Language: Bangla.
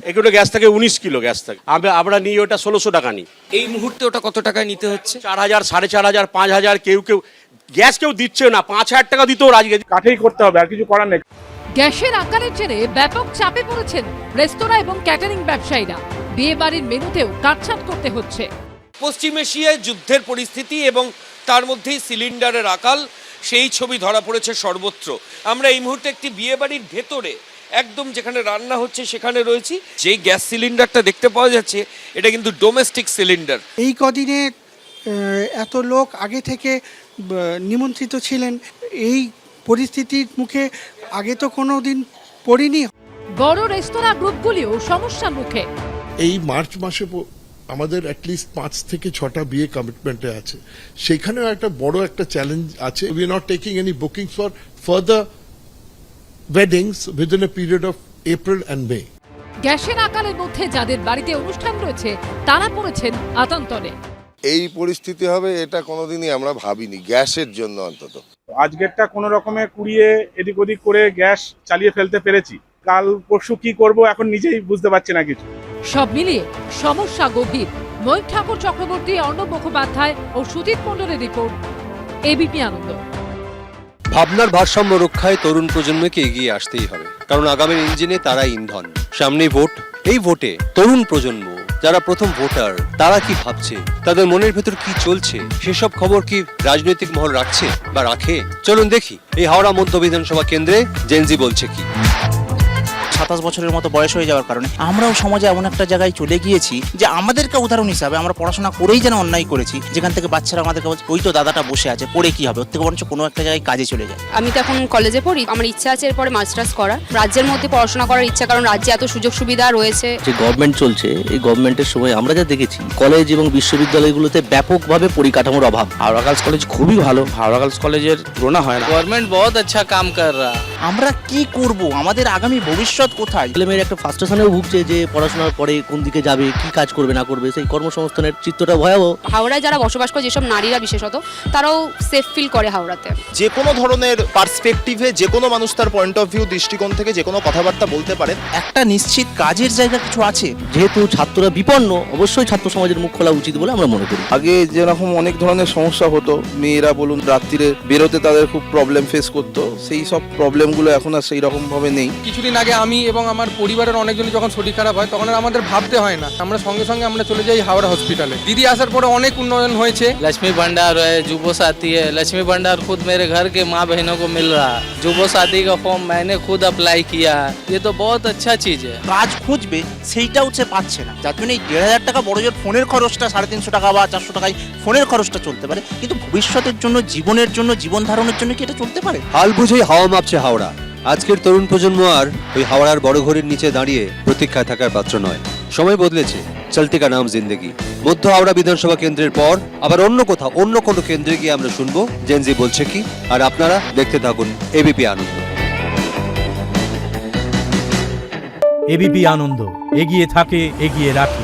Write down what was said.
এগুলো গ্যাস থাকে 19 কিলো গ্যাস থাকে, আমরা নিই ওটা 1600 টাকা নিই। এই মুহূর্তে ওটা কত টাকায় নিতে হচ্ছে? 4000, 4500, 5000, কেউ গ্যাস কেউ দিচ্ছে না, 5000 টাকা দিতেও রাজি। কাঠেই করতে হবে, আর কিছু করার নেই। গ্যাসের আকারের জেরে ব্যাপক চাপে পড়েছেন রেস্তোরাঁ এবং ক্যাটারিং ব্যবসায়ীরা। বিয়ে বাড়ির মেনুতেও কাটছাঁট করতে হচ্ছে। পশ্চিম এশিয়ায় যুদ্ধের পরিস্থিতি এবং তার মধ্যেই সিলিন্ডারের আকাল, সেই ছবি ধরা পড়েছে সর্বত্র। আমরা এই মুহূর্তে একটি বিয়ে বাড়ির ভেতরে, একদম যেখানে রান্না হচ্ছে সেখানে রয়েছি। যেই গ্যাস সিলিন্ডারটা দেখতে পাওয়া যাচ্ছে, এটা কিন্তু ডোমেস্টিক সিলিন্ডার। এই কদিনে এত লোক আগে থেকে নিমন্ত্রিত ছিলেন, এই পরিস্থিতির মুখে আগে তো কোনো দিন পড়িনি। বড় রেস্তোরাঁ গ্রুপগুলিও সমস্যার মুখে। এই মার্চ মাসে আমাদের অ্যাটলিস্ট 5 থেকে 6টা বিয়ে কমিটমেন্টে আছে, সেখানেও একটা বড় একটা চ্যালেঞ্জ আছে। We are not taking any bookings for further weddings within a period of April and May. গ্যাসের আকালের মধ্যে যাদের বাড়িতে অনুষ্ঠান রয়েছে তারা পড়েছেন আতঙ্কে। এই পরিস্থিতি হবে এটা কোনোদিনই আমরা ভাবিনি, গ্যাসের জন্য অন্তত। আজকেরটা কোনো রকমে কুড়িয়ে এদিক ওদিক করে গ্যাস চালিয়ে ফেলতে পেরেছি। কাল পরশু কি করব এখন নিজেই বুঝতে পারছি না কিছু। সব মিলিয়ে সমস্যা গভীর। ময়ূর ঠাকুর চক্রবর্তী, অর্ণব মুখোপাধ্যায় ও সুজিত মণ্ডলের রিপোর্ট, এবিপি আনন্দ। ভাবনার ভারসাম্য রক্ষায় তরুণ প্রজন্মকে এগিয়ে আসতেই হবে, কারণ আগামীর ইঞ্জিনে তারাই ইন্ধন। সামনেই ভোট, এই ভোটে তরুণ প্রজন্ম যারা প্রথম ভোটার, তারা কি ভাবছে, তাদের মনের ভেতর কি চলছে, সেসব খবর কি রাজনৈতিক মহল রাখছে বা রাখে? চলুন দেখি এই হাওড়া মধ্য বিধানসভা কেন্দ্রে জেনজি বলছে কি। 27 বছরের মতো বয়স হয়ে যাওয়ার কারণে আমরাও সমাজে এমন একটা জায়গায় চলে গিয়েছি যে আমাদেরকে উদাহরণ হিসাবে আমরা পড়াশোনা করেই যেন অন্যায় করেছি, যেখান থেকে বাচ্চারা আমাদেরকে বলছে ওই তো দাদাটা বসে আছে, পড়ে কি হবে, ওর থেকে বরঞ্চ কোনো একটা জায়গায় কাজে চলে যায়। আমি তো এখন কলেজে পড়ি, আমার ইচ্ছা আছে এরপরে মাস্টার্স করা, রাজ্যের মধ্যে পড়াশোনা করার ইচ্ছা, কারণ রাজ্যে এত সুযোগ সুবিধা রয়েছে। যে গভর্নমেন্ট চলছে, এই গভর্নমেন্টের সময় আমরা যা দেখেছি কলেজ এবং বিশ্ববিদ্যালয়গুলোতে ব্যাপকভাবে পরিকাঠামোর অভাব। হাওড়া গার্লস কলেজ খুবই ভালো, হাওড়া গার্লস কলেজের তুলনা হয় না। গভর্নমেন্ট বহুত আচ্ছা কাম কর রা। আমরা কি করব, আমাদের আগামী ভবিষ্যৎ কোথায়? ছেলেমেয়ের একটা ফ্রাস্ট্রেশনেও ভুগছে যে পড়াশোনার পরে কোন দিকে যাবে, কি কাজ করবে না করবে, সেই কর্মসংস্থানের চিত্রটা ভয়াবহ। হাওড়ায় যারা বসবাস করে, যেসব নারীরা বিশেষত, তারাও সেফ ফিল করে হাওড়াতে। যে কোনো ধরনের পার্সপেক্টিভে যে কোনো মানুষ তার পয়েন্ট অফ ভিউ, দৃষ্টিকোণ থেকে যে কোনো কথাবার্তা বলতে পারেন। একটা নিশ্চিত কাজের জায়গা কিছু আছে। যেহেতু ছাত্ররা বিপন্ন, অবশ্যই ছাত্র সমাজের মুখ খোলা উচিত বলে আমরা মনে করি। আগে যেরকম অনেক ধরনের সমস্যা হতো, মেয়েরা বলুন রাত্রিরে বেরোতে তাদের খুব প্রবলেম ফেস করতো, সেই সব প্রবলেমগুলো এখন আর সেই রকম ভাবে নেই। কিছুদিন আগে আমি এবং আমার পরিবারের অনেকজনই যখন শরীর খারাপ হয়, তখন আর আমাদের ভাবতে হয় না, আমরা সঙ্গে সঙ্গে আমরা চলে যাই হাওড়া হসপিটালে। দিদি আসার পরে অনেক উন্নয়ন হয়েছে। लक्ष्मी भंडार है, जुबो साथी है। लक्ष्मी भंडार खुद मेरे घर के माँ बहनों को मिल रहा है। जुबो साथी का फॉर्म मैंने खुद अप्लाई किया है, ये तो बहुत अच्छा चीज है। কাজ খুঁজবে সেইটাও সে পাচ্ছে না, যার জন্য এই 1500 টাকা বড় জোর ফোনের খরচটা 350 টাকা বা 400 টাকায় ফোনের খরচটা চলতে পারে, কিন্তু ভবিষ্যতের জন্য, জীবনের জন্য, জীবন ধারণের জন্য কি এটা চলতে পারে? হাল বুঝেই হাওয়া মাপছে হাওড়া। আজকের তরুণ প্রজন্ম আর ওই হাওড়ার বড় ঘড়ির নিচে দাঁড়িয়ে প্রতীক্ষায় থাকার পাত্র নয়। সময় বদলেছে, চলতি কা নাম জিন্দেগি। মধ্য হাওড়া বিধানসভা কেন্দ্রের পর আবার অন্য কোথাও, অন্য কোনো কেন্দ্রে গিয়ে আমরা শুনবো জেনজি বলছে কি। আর আপনারা দেখতে থাকুন এবিপি আনন্দ। এবিপি আনন্দ, এগিয়ে থাকে, এগিয়ে রাখে।